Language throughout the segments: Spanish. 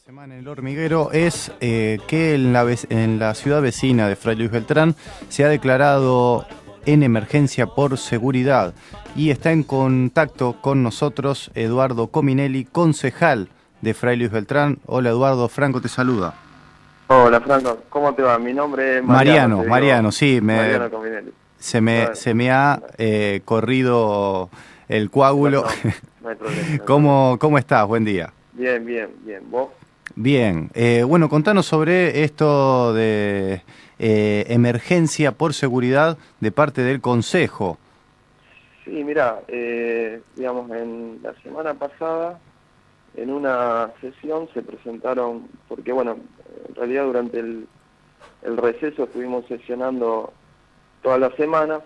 Semana en el hormiguero es que en la ciudad vecina de Fray Luis Beltrán se ha declarado en emergencia por seguridad y está en contacto con nosotros Eduardo Cominelli, concejal de Fray Luis Beltrán. Hola Eduardo, Franco te saluda. Hola Franco, ¿cómo te va? Mi nombre es Mariano, te digo, Mariano, sí, Mariano Cominelli. Bueno, se me ha corrido el coágulo. no hay problema. No hay problema. ¿Cómo estás? Buen día. Bien. ¿Vos? Bien, bueno, contanos sobre esto de emergencia por seguridad de parte del Consejo. Sí, mira, digamos, en la semana pasada, en una sesión se presentaron, porque bueno, en realidad durante el receso estuvimos sesionando toda la semana,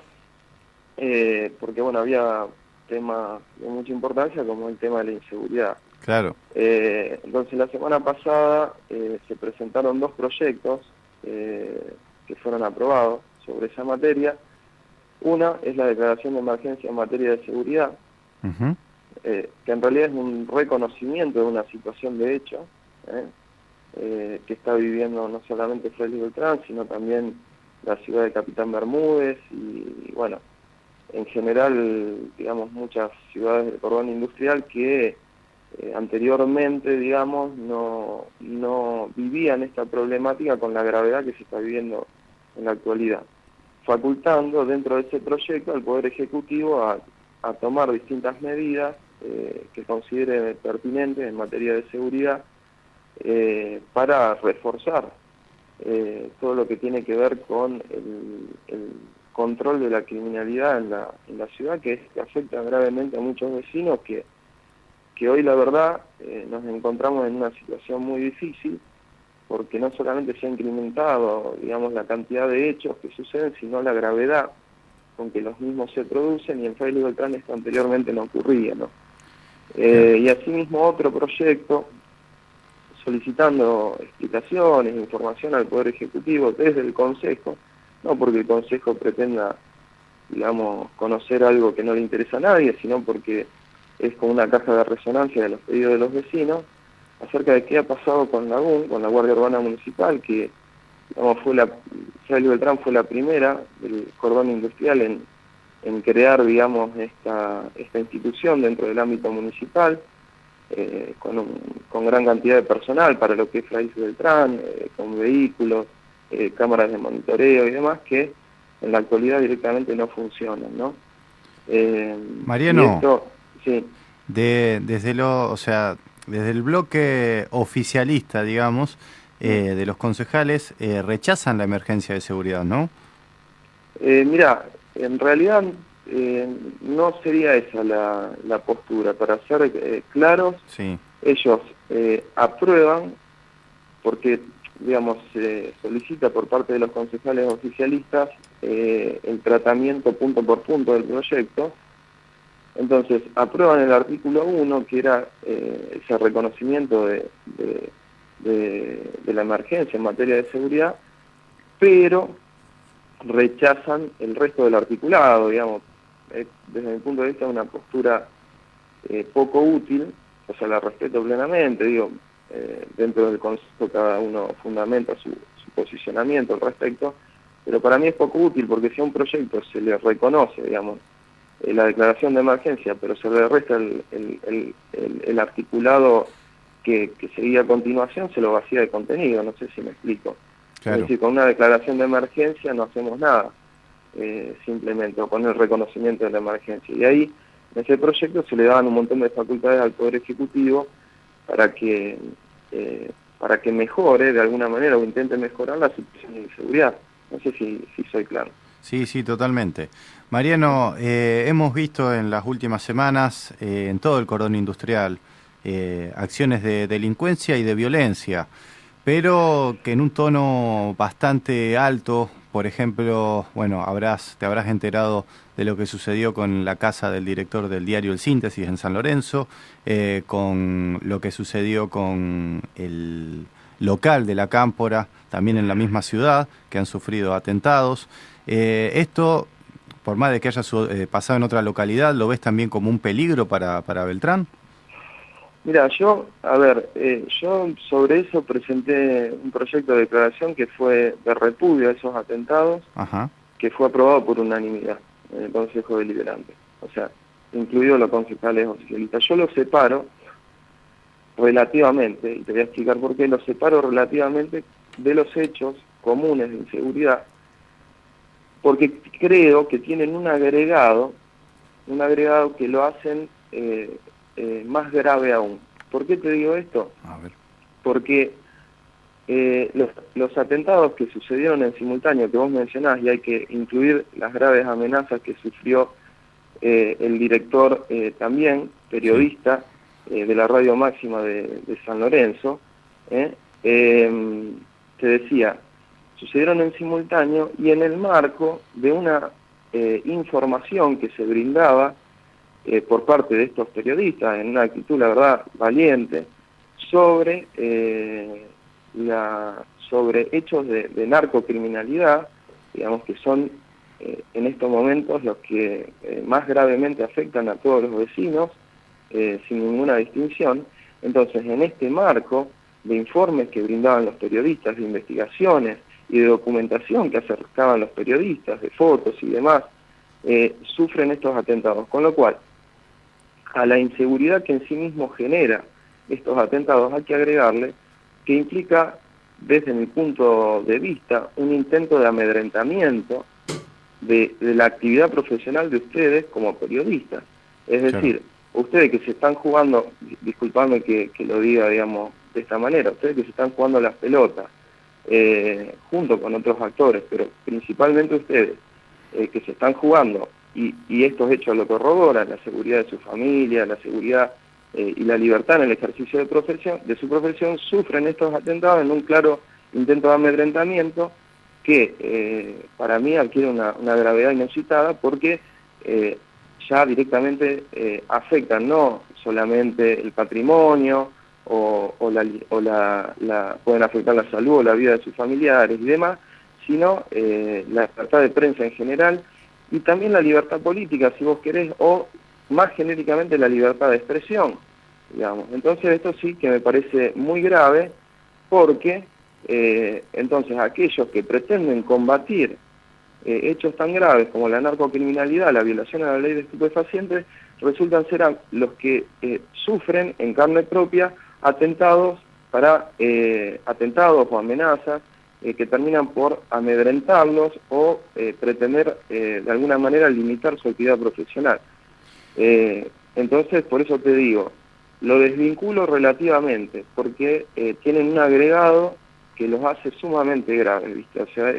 porque bueno, había temas de mucha importancia como el tema de la inseguridad. Claro. Entonces la semana pasada se presentaron dos proyectos que fueron aprobados sobre esa materia. Una es la declaración de emergencia en materia de seguridad, que en realidad es un reconocimiento de una situación de hecho que está viviendo no solamente Fray Luis Beltrán, sino también la ciudad de Capitán Bermúdez y bueno, en general, digamos, muchas ciudades del cordón industrial que anteriormente, digamos, no vivían esta problemática con la gravedad que se está viviendo en la actualidad, facultando dentro de ese proyecto al Poder Ejecutivo a tomar distintas medidas que considere pertinentes en materia de seguridad para reforzar todo lo que tiene que ver con el control de la criminalidad en la ciudad, que afecta gravemente a muchos vecinos que hoy la verdad nos encontramos en una situación muy difícil, porque no solamente se ha incrementado, digamos, la cantidad de hechos que suceden, sino la gravedad con que los mismos se producen, y en Fray Luis Beltrán esto anteriormente no ocurría, ¿no? Y asimismo otro proyecto solicitando explicaciones, información al Poder Ejecutivo desde el Consejo, no porque el Consejo pretenda, digamos, conocer algo que no le interesa a nadie, sino porque es como una caja de resonancia de los pedidos de los vecinos, acerca de qué ha pasado con la GUM, con la Guardia Urbana Municipal, que, digamos, Fray Luis Beltrán fue la primera del cordón industrial en crear, digamos, esta institución dentro del ámbito municipal, con gran cantidad de personal para lo que es Fray Luis Beltrán, con vehículos, cámaras de monitoreo y demás, que en la actualidad directamente no funcionan, ¿no? Mariano, y esto, sí. Desde el bloque oficialista, digamos, de los concejales, rechazan la emergencia de seguridad, ¿no? Mira, en realidad no sería esa la postura. Para ser claros, Sí. ellos aprueban, porque, digamos, se solicita por parte de los concejales oficialistas el tratamiento punto por punto del proyecto. Entonces, aprueban el artículo 1, que era ese reconocimiento de la emergencia en materia de seguridad, pero rechazan el resto del articulado, digamos. Desde mi punto de vista, una postura poco útil, o sea, la respeto plenamente, digo, dentro del Consejo cada uno fundamenta su posicionamiento al respecto, pero para mí es poco útil, porque si a un proyecto se le reconoce, digamos, la declaración de emergencia, pero se le resta el articulado que seguía a continuación, se lo vacía de contenido, no sé si me explico. Claro. Es decir, con una declaración de emergencia no hacemos nada, simplemente, o con el reconocimiento de la emergencia. Y ahí, en ese proyecto, se le daban un montón de facultades al Poder Ejecutivo para que mejore de alguna manera o intente mejorar la situación de inseguridad. No sé si soy claro. Sí, totalmente. Mariano, hemos visto en las últimas semanas en todo el cordón industrial acciones de delincuencia y de violencia, pero que en un tono bastante alto. Por ejemplo, bueno, te habrás enterado de lo que sucedió con la casa del director del diario El Síntesis en San Lorenzo, con lo que sucedió con el local de la Cámpora, también en la misma ciudad, que han sufrido atentados. Esto, por más de que haya pasado en otra localidad, ¿lo ves también como un peligro para Beltrán? Mira, yo sobre eso presenté un proyecto de declaración que fue de repudio a esos atentados, Ajá. que fue aprobado por unanimidad en el Consejo Deliberante. O sea, incluido los concejales oficialistas. Yo lo separo relativamente, y te voy a explicar por qué, lo separo relativamente de los hechos comunes de inseguridad, porque creo que tienen un agregado que lo hacen más grave aún. ¿Por qué te digo esto? A ver. Porque los atentados que sucedieron en simultáneo, que vos mencionás, y hay que incluir las graves amenazas que sufrió el director también, periodista, de la Radio Máxima de San Lorenzo, te decía, sucedieron en simultáneo y en el marco de una información que se brindaba por parte de estos periodistas, en una actitud, la verdad, valiente, sobre hechos de narcocriminalidad, digamos que son en estos momentos los que más gravemente afectan a todos los vecinos, sin ninguna distinción. Entonces, en este marco de informes que brindaban los periodistas, de investigaciones y de documentación que acercaban los periodistas, de fotos y demás, sufren estos atentados. Con lo cual, a la inseguridad que en sí mismo genera estos atentados hay que agregarle que implica, desde mi punto de vista, un intento de amedrentamiento de la actividad profesional de ustedes como periodistas. Es decir, ustedes que se están jugando, disculpadme que lo diga, digamos, de esta manera, ustedes que se están jugando las pelotas, junto con otros actores, pero principalmente ustedes, que se están jugando, y estos hechos lo corroboran, la seguridad de su familia, la seguridad y la libertad en el ejercicio de su profesión, sufren estos atentados en un claro intento de amedrentamiento que para mí adquiere una gravedad inusitada porque ya directamente afectan no solamente el patrimonio pueden afectar la salud o la vida de sus familiares y demás, sino la libertad de prensa en general y también la libertad política, si vos querés, o más genéricamente la libertad de expresión, digamos. Entonces esto sí que me parece muy grave porque entonces aquellos que pretenden combatir hechos tan graves como la narcocriminalidad, la violación a la ley de estupefacientes, resultan ser los que sufren en carne propia atentados o amenazas que terminan por amedrentarlos o pretender de alguna manera limitar su actividad profesional. Entonces, por eso te digo, lo desvinculo relativamente, porque tienen un agregado que los hace sumamente graves, ¿viste? O sea,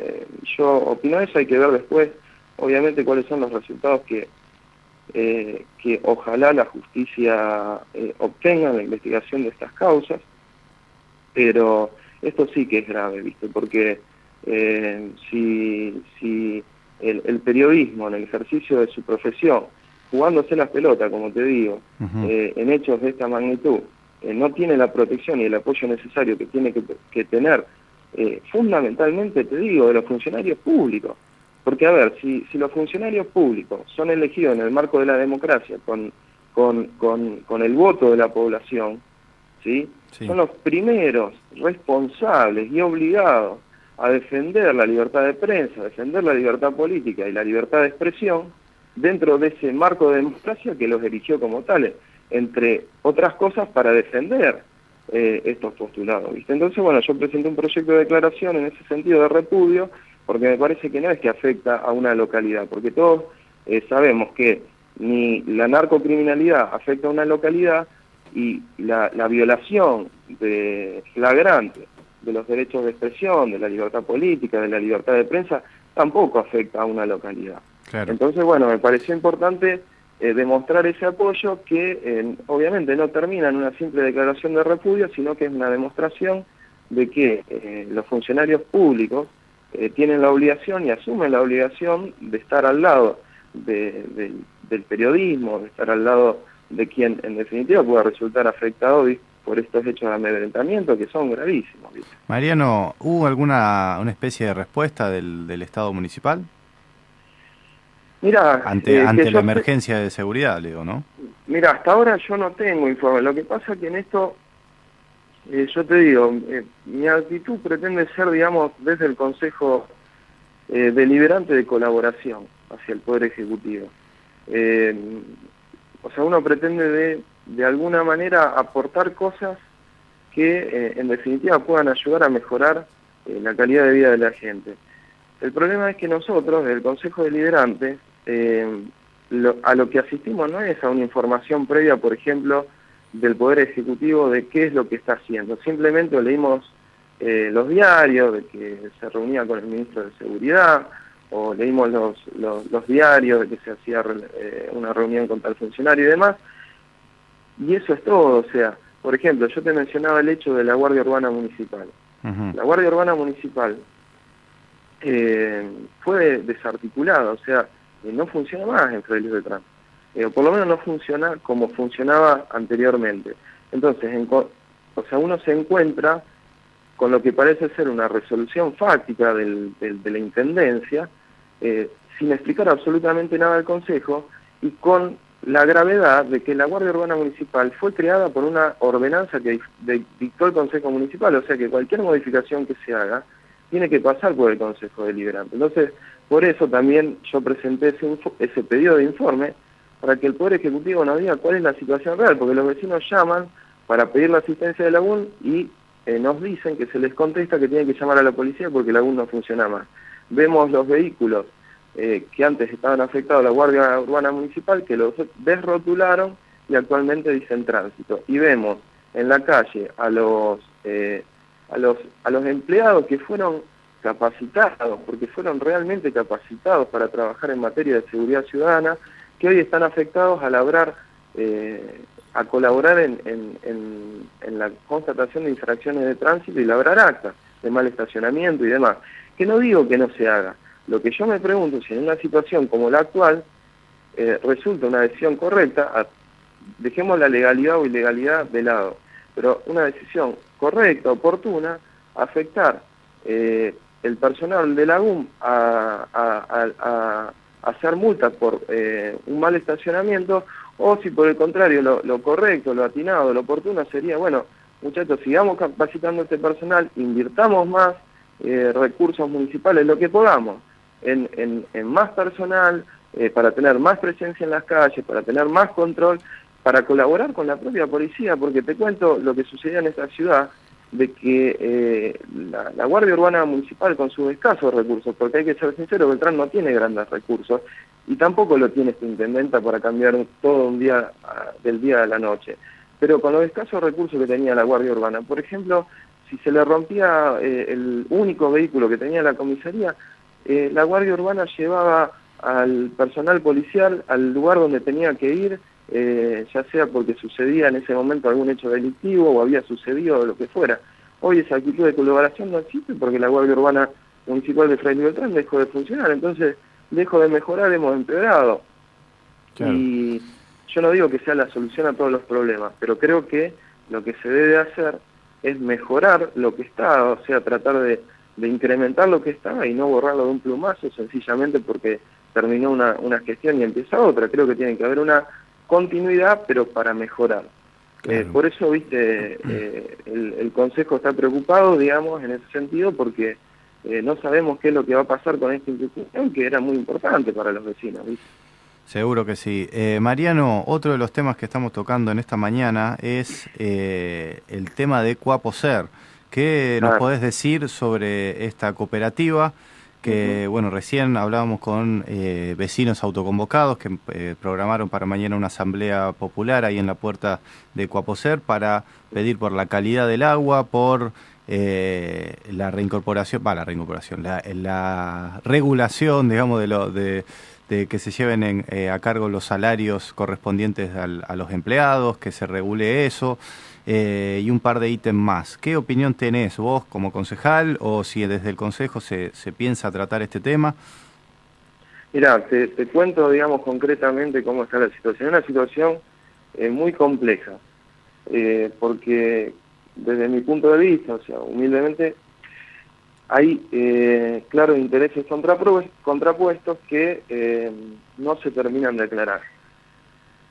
yo opino eso, hay que ver después, obviamente, cuáles son los resultados que ojalá la justicia obtenga en la investigación de estas causas, pero esto sí que es grave, ¿viste? Porque si el periodismo en el ejercicio de su profesión, jugándose las pelotas, como te digo, en hechos de esta magnitud, no tiene la protección y el apoyo necesario que tiene que tener, fundamentalmente, te digo, de los funcionarios públicos. Porque, a ver, si los funcionarios públicos son elegidos en el marco de la democracia, con el voto de la población, ¿sí? Son los primeros responsables y obligados a defender la libertad de prensa, a defender la libertad política y la libertad de expresión dentro de ese marco de democracia que los eligió como tales, entre otras cosas para defender estos postulados, ¿viste? Entonces, bueno, yo presenté un proyecto de declaración en ese sentido de repudio, porque me parece que no es que afecta a una localidad, porque todos sabemos que ni la narcocriminalidad afecta a una localidad y la violación flagrante de los derechos de expresión, de la libertad política, de la libertad de prensa, tampoco afecta a una localidad. Claro. Entonces, bueno, me pareció importante demostrar ese apoyo que obviamente no termina en una simple declaración de repudio, sino que es una demostración de que los funcionarios públicos tienen la obligación y asumen la obligación de estar al lado del periodismo, de estar al lado de quien en definitiva pueda resultar afectado por estos hechos de amedrentamiento que son gravísimos, ¿viste? Mariano, ¿hubo una especie de respuesta del Estado municipal? Mira, ante la emergencia de seguridad, le digo, ¿no? mira, hasta ahora yo no tengo informe. Lo que pasa es que en esto, yo te digo, mi actitud pretende ser, digamos, desde el Consejo Deliberante de colaboración hacia el Poder Ejecutivo. O sea, uno pretende de alguna manera aportar cosas que en definitiva puedan ayudar a mejorar la calidad de vida de la gente. El problema es que nosotros, del Consejo Deliberante, a lo que asistimos no es a una información previa, por ejemplo, del Poder Ejecutivo de qué es lo que está haciendo. Simplemente leímos los diarios de que se reunía con el Ministro de Seguridad, o leímos los diarios de que se hacía una reunión con tal funcionario y demás, y eso es todo. O sea, por ejemplo, yo te mencionaba el hecho de la Guardia Urbana Municipal. La Guardia Urbana Municipal fue desarticulada, o sea, no funciona más en Fray Luis Beltrán. Por lo menos no funciona como funcionaba anteriormente. Entonces, o sea, uno se encuentra con lo que parece ser una resolución fáctica de la Intendencia, sin explicar absolutamente nada al Consejo, y con la gravedad de que la Guardia Urbana Municipal fue creada por una ordenanza que dictó el Consejo Municipal, o sea que cualquier modificación que se haga tiene que pasar por el Consejo Deliberante. Entonces, por eso también yo presenté ese pedido de informe, para que el Poder Ejecutivo nos diga cuál es la situación real, porque los vecinos llaman para pedir la asistencia de la UN y nos dicen que se les contesta que tienen que llamar a la policía porque la UN no funciona más. Vemos los vehículos que antes estaban afectados a la Guardia Urbana Municipal, que los desrotularon y actualmente dicen tránsito. Y vemos en la calle a los empleados que fueron capacitados, porque fueron realmente capacitados para trabajar en materia de seguridad ciudadana, que hoy están afectados a labrar, a colaborar en la constatación de infracciones de tránsito y labrar actas de mal estacionamiento y demás. Que no digo que no se haga. Lo que yo me pregunto si en una situación como la actual resulta una decisión correcta, dejemos la legalidad o ilegalidad de lado, pero una decisión correcta, oportuna, afectar el personal de la UM a hacer multas por un mal estacionamiento, o si por el contrario lo correcto, lo atinado, lo oportuno sería, bueno, muchachos, sigamos capacitando a este personal, invirtamos más recursos municipales, lo que podamos, en más personal, para tener más presencia en las calles, para tener más control, para colaborar con la propia policía, porque te cuento lo que sucedió en esta ciudad, de que la Guardia Urbana Municipal, con sus escasos recursos, porque hay que ser sincero, Beltrán no tiene grandes recursos, y tampoco lo tiene esta intendenta para cambiar todo un día del día a la noche, pero con los escasos recursos que tenía la Guardia Urbana, por ejemplo, si se le rompía el único vehículo que tenía la comisaría, la Guardia Urbana llevaba al personal policial al lugar donde tenía que ir, ya sea porque sucedía en ese momento algún hecho delictivo o había sucedido o lo que fuera. Hoy esa actitud de colaboración no existe porque la Guardia Urbana Municipal de Fray Luis Beltrán dejó de funcionar, entonces dejó de mejorar, hemos empeorado. Claro. Y yo no digo que sea la solución a todos los problemas, pero creo que lo que se debe hacer es mejorar lo que está, o sea, tratar de incrementar lo que está y no borrarlo de un plumazo sencillamente porque terminó una gestión y empieza otra. Creo que tiene que haber una continuidad, pero para mejorar. Claro. Por eso, viste, el Consejo está preocupado, digamos, en ese sentido, porque no sabemos qué es lo que va a pasar con esta institución, que era muy importante para los vecinos, ¿viste? Seguro que sí. Mariano, otro de los temas que estamos tocando en esta mañana es el tema de Cuaposer. ¿Qué nos podés decir sobre esta cooperativa? Que, bueno, recién hablábamos con vecinos autoconvocados que programaron para mañana una asamblea popular ahí en la puerta de Cuaposer para pedir por la calidad del agua, por la regulación, digamos, de que se lleven a cargo los salarios correspondientes a los empleados, que se regule eso. Y un par de ítems más. ¿Qué opinión tenés vos como concejal o si desde el Consejo se piensa tratar este tema? Mirá, te cuento, digamos, concretamente cómo está la situación. Es una situación muy compleja, porque desde mi punto de vista, o sea, humildemente, hay claros intereses contrapuestos que no se terminan de aclarar.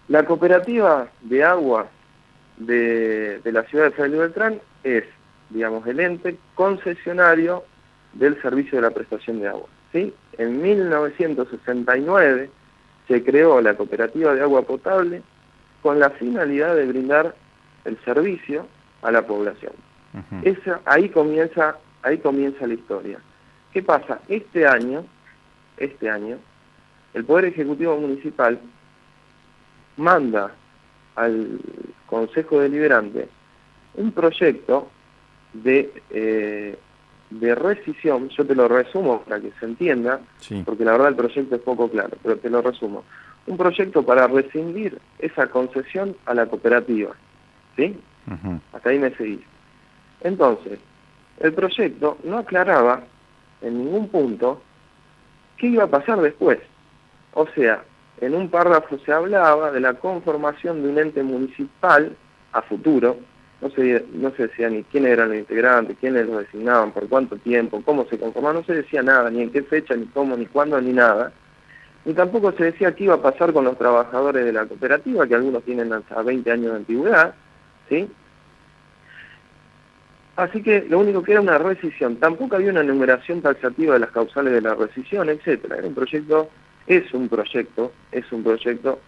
La cooperativa de agua de la ciudad de Fray Beltrán es, digamos, el ente concesionario del servicio de la prestación de agua, ¿sí? En 1969 se creó la cooperativa de agua potable con la finalidad de brindar el servicio a la población. Ahí comienza la historia. ¿Qué pasa? Este año, el Poder Ejecutivo Municipal manda al Consejo Deliberante un proyecto de rescisión. Yo te lo resumo para que se entienda, sí, porque la verdad el proyecto es poco claro, pero te lo resumo. Un proyecto para rescindir esa concesión a la cooperativa, ¿sí? Hasta ahí me seguís. Entonces, el proyecto no aclaraba en ningún punto qué iba a pasar después. O sea, en un párrafo se hablaba de la conformación de un ente municipal a futuro. No se decía ni quiénes eran los integrantes, quiénes los designaban, por cuánto tiempo, cómo se conformaba, no se decía nada, ni en qué fecha, ni cómo, ni cuándo, ni nada. Ni tampoco se decía qué iba a pasar con los trabajadores de la cooperativa, que algunos tienen hasta 20 años de antigüedad, ¿sí? Así que lo único que era una rescisión. Tampoco había una enumeración taxativa de las causales de la rescisión, etcétera. Era un proyecto, es un proyecto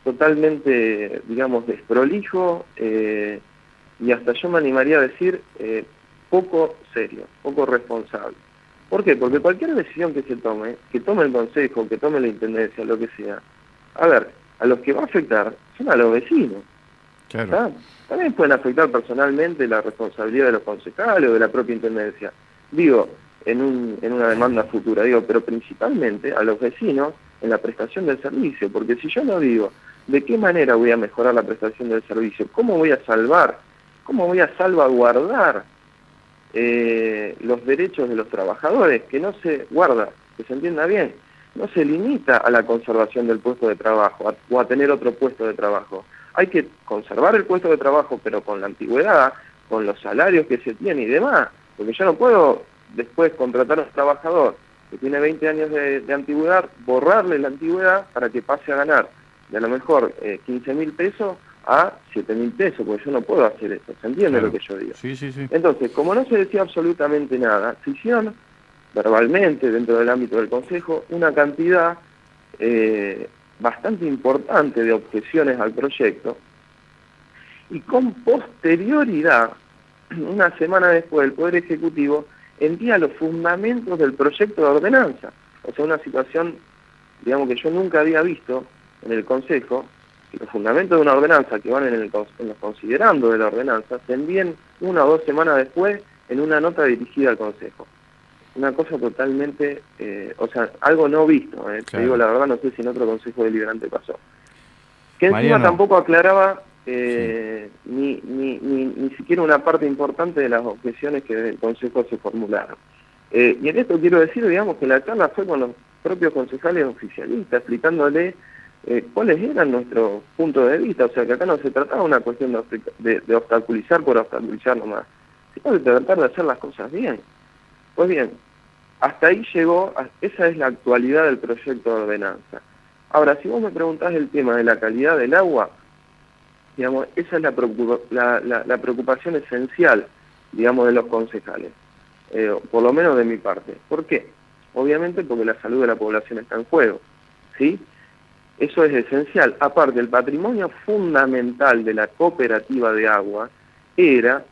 totalmente, digamos, desprolijo, y hasta yo me animaría a decir poco serio, poco responsable. ¿Por qué? Porque cualquier decisión que se tome, que tome el Consejo, que tome la Intendencia, lo que sea, a ver, a los que va a afectar son a los vecinos. claro. También pueden afectar personalmente la responsabilidad de los concejales o de la propia Intendencia. Digo, en una demanda futura, pero principalmente a los vecinos en la prestación del servicio, porque si yo no digo de qué manera voy a mejorar la prestación del servicio, cómo voy a salvaguardar los derechos de los trabajadores, que no se guarda, que se entienda bien, no se limita a la conservación del puesto de trabajo o a tener otro puesto de trabajo. Hay que conservar el puesto de trabajo, pero con la antigüedad, con los salarios que se tiene y demás, porque yo no puedo después contratar a un trabajador que tiene 20 años de antigüedad, borrarle la antigüedad para que pase a ganar de a lo mejor 15.000 pesos a 7.000 pesos, porque yo no puedo hacer eso, ¿se entiende Claro. lo que yo digo? Sí, sí, sí. Entonces, como no se decía absolutamente nada, se hicieron verbalmente dentro del ámbito del Consejo una cantidad bastante importante de objeciones al proyecto, y con posterioridad, una semana después, el Poder Ejecutivo envía los fundamentos del proyecto de ordenanza. O sea, una situación, digamos, que yo nunca había visto en el Consejo, que los fundamentos de una ordenanza que van en los considerando de la ordenanza se envíen 1 o 2 semanas después en una nota dirigida al Consejo. Una cosa totalmente, o sea, algo no visto, Claro. Te digo la verdad, no sé si en otro Consejo Deliberante pasó. Que encima Mariano, tampoco aclaraba sí. ni siquiera una parte importante de las objeciones que desde el Consejo se formularon. Y en esto quiero decir, digamos, que la charla fue con los propios concejales oficialistas, explicándole cuáles eran nuestros puntos de vista. O sea, que acá no se trataba una cuestión de obstaculizar por obstaculizar nomás, sino de tratar de hacer las cosas bien. Pues bien, hasta ahí llegó, esa es la actualidad del proyecto de ordenanza. Ahora, si vos me preguntás el tema de la calidad del agua, digamos, esa es la preocupación esencial, digamos, de los concejales, por lo menos de mi parte. ¿Por qué? Obviamente porque la salud de la población está en juego, ¿sí? Eso es esencial. Aparte, el patrimonio fundamental de la cooperativa de agua era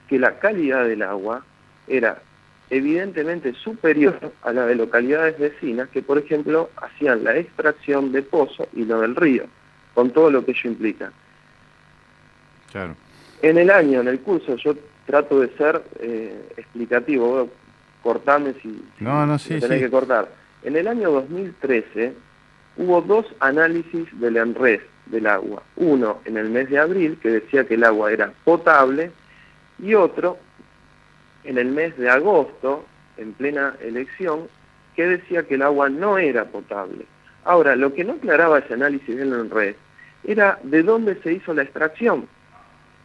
que la calidad del agua era evidentemente superior a la de localidades vecinas que, por ejemplo, hacían la extracción de pozo y lo del río, con todo lo que ello implica. Claro. En el curso, yo trato de ser explicativo, vos cortame si No, si sí, tenés sí. que cortar. En el año 2013 hubo 2 análisis del ENRES del agua. Uno en el mes de abril, que decía que el agua era potable, y otro en el mes de agosto, en plena elección, que decía que el agua no era potable. Ahora, lo que no aclaraba ese análisis del ENRES era de dónde se hizo la extracción.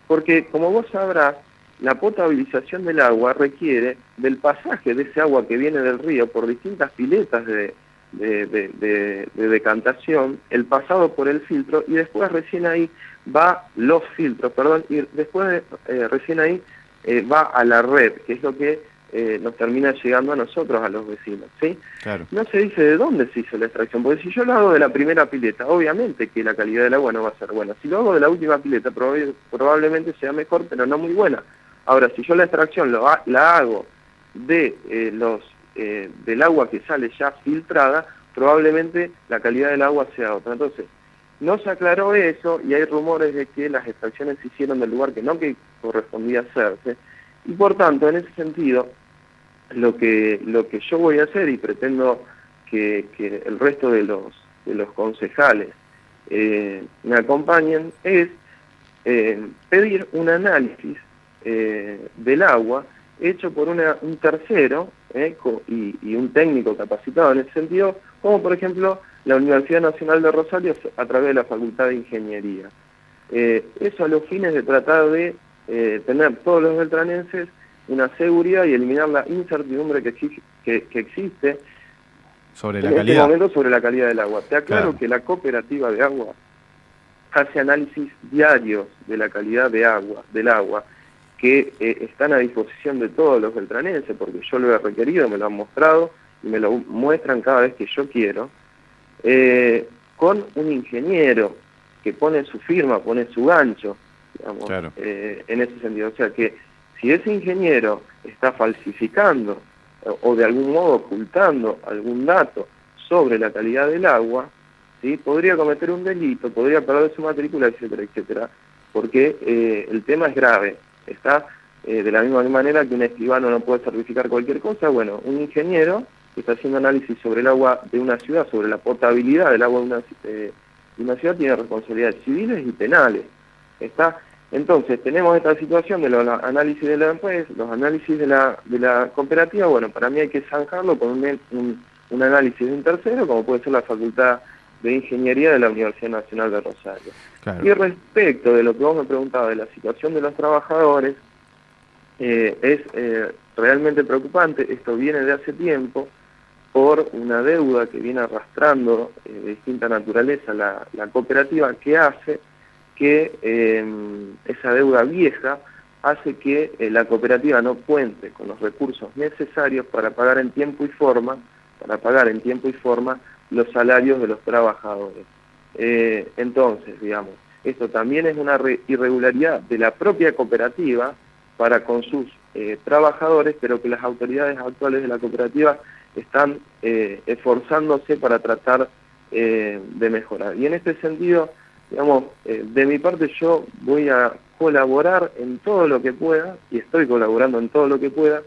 Porque, como vos sabrás, la potabilización del agua requiere del pasaje de ese agua que viene del río por distintas piletas de decantación, el pasado por el filtro, y después recién ahí va los filtros, perdón, y después recién ahí va a la red, que es lo que nos termina llegando a nosotros, a los vecinos, ¿sí? Claro. No se dice de dónde se hizo la extracción, porque si yo lo hago de la primera pileta, obviamente que la calidad del agua no va a ser buena. Si lo hago de la última pileta, probablemente sea mejor, pero no muy buena. Ahora, si yo la extracción la hago de del agua que sale ya filtrada, probablemente la calidad del agua sea otra. Entonces, no se aclaró eso y hay rumores de que las extracciones se hicieron del lugar que correspondía hacerse. Y por tanto, en ese sentido, lo que yo voy a hacer, y pretendo que el resto de los concejales me acompañen, es pedir un análisis del agua hecho por un tercero y un técnico capacitado en ese sentido, como por ejemplo la Universidad Nacional de Rosario a través de la Facultad de Ingeniería. Eso a los fines de tratar de tener todos los beltranenses una seguridad y eliminar la incertidumbre que existe sobre la en calidad. este momento sobre la calidad del agua. Te aclaro Claro. que la cooperativa de agua hace análisis diarios de la calidad del agua, que están a disposición de todos los beltranenses, porque yo lo he requerido, me lo han mostrado y me lo muestran cada vez que yo quiero, con un ingeniero que pone su firma, pone su gancho, digamos, Claro. en ese sentido. O sea que si ese ingeniero está falsificando o de algún modo ocultando algún dato sobre la calidad del agua, ¿sí?, podría cometer un delito, podría perder su matrícula, etcétera, etcétera, porque el tema es grave. Está de la misma manera que un escribano no puede certificar cualquier cosa. Bueno, un ingeniero que está haciendo análisis sobre el agua de una ciudad, sobre la potabilidad del agua de una ciudad, tiene responsabilidades civiles y penales. Entonces, tenemos esta situación de los análisis de la empresa, los análisis de la cooperativa. Bueno, para mí hay que zanjarlo con un análisis de un tercero, como puede ser la Facultad de Ingeniería de la Universidad Nacional de Rosario. Claro. Y respecto de lo que vos me preguntabas de la situación de los trabajadores, es realmente preocupante. Esto viene de hace tiempo por una deuda que viene arrastrando de distinta naturaleza la cooperativa, que hace que esa deuda vieja hace que la cooperativa no cuente con los recursos necesarios para pagar en tiempo y forma los salarios de los trabajadores. Entonces, digamos, esto también es una irregularidad de la propia cooperativa para con sus trabajadores, pero que las autoridades actuales de la cooperativa están esforzándose para tratar de mejorar. Y en este sentido, digamos, de mi parte yo voy a colaborar en todo lo que pueda, y estoy colaborando en todo lo que pueda,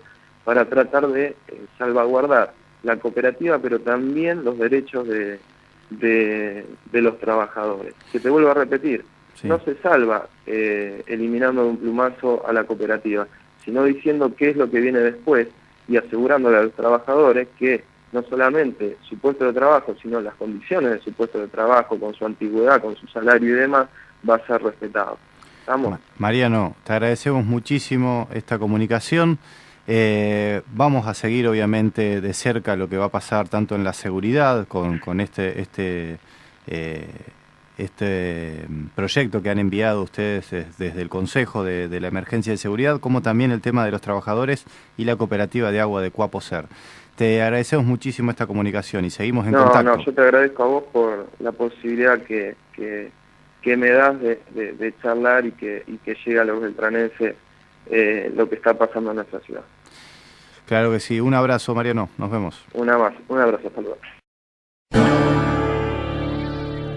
para tratar de salvaguardar la cooperativa, pero también los derechos de los trabajadores. Que te vuelvo a repetir, Sí. no se salva eliminando de un plumazo a la cooperativa, sino diciendo qué es lo que viene después y asegurándole a los trabajadores que no solamente su puesto de trabajo, sino las condiciones de su puesto de trabajo, con su antigüedad, con su salario y demás, va a ser respetado. ¿Estamos? Mariano, te agradecemos muchísimo esta comunicación. Vamos a seguir obviamente de cerca lo que va a pasar tanto en la seguridad con este proyecto que han enviado ustedes desde el Consejo de la Emergencia de Seguridad, como también el tema de los trabajadores y la cooperativa de agua de Cuaposer. Te agradecemos muchísimo esta comunicación y seguimos en contacto. No, yo te agradezco a vos por la posibilidad que me das de charlar y que llegue a los beltranenses lo que está pasando en nuestra ciudad. Claro que sí. Un abrazo, Mariano. Nos vemos. Un abrazo, hasta luego.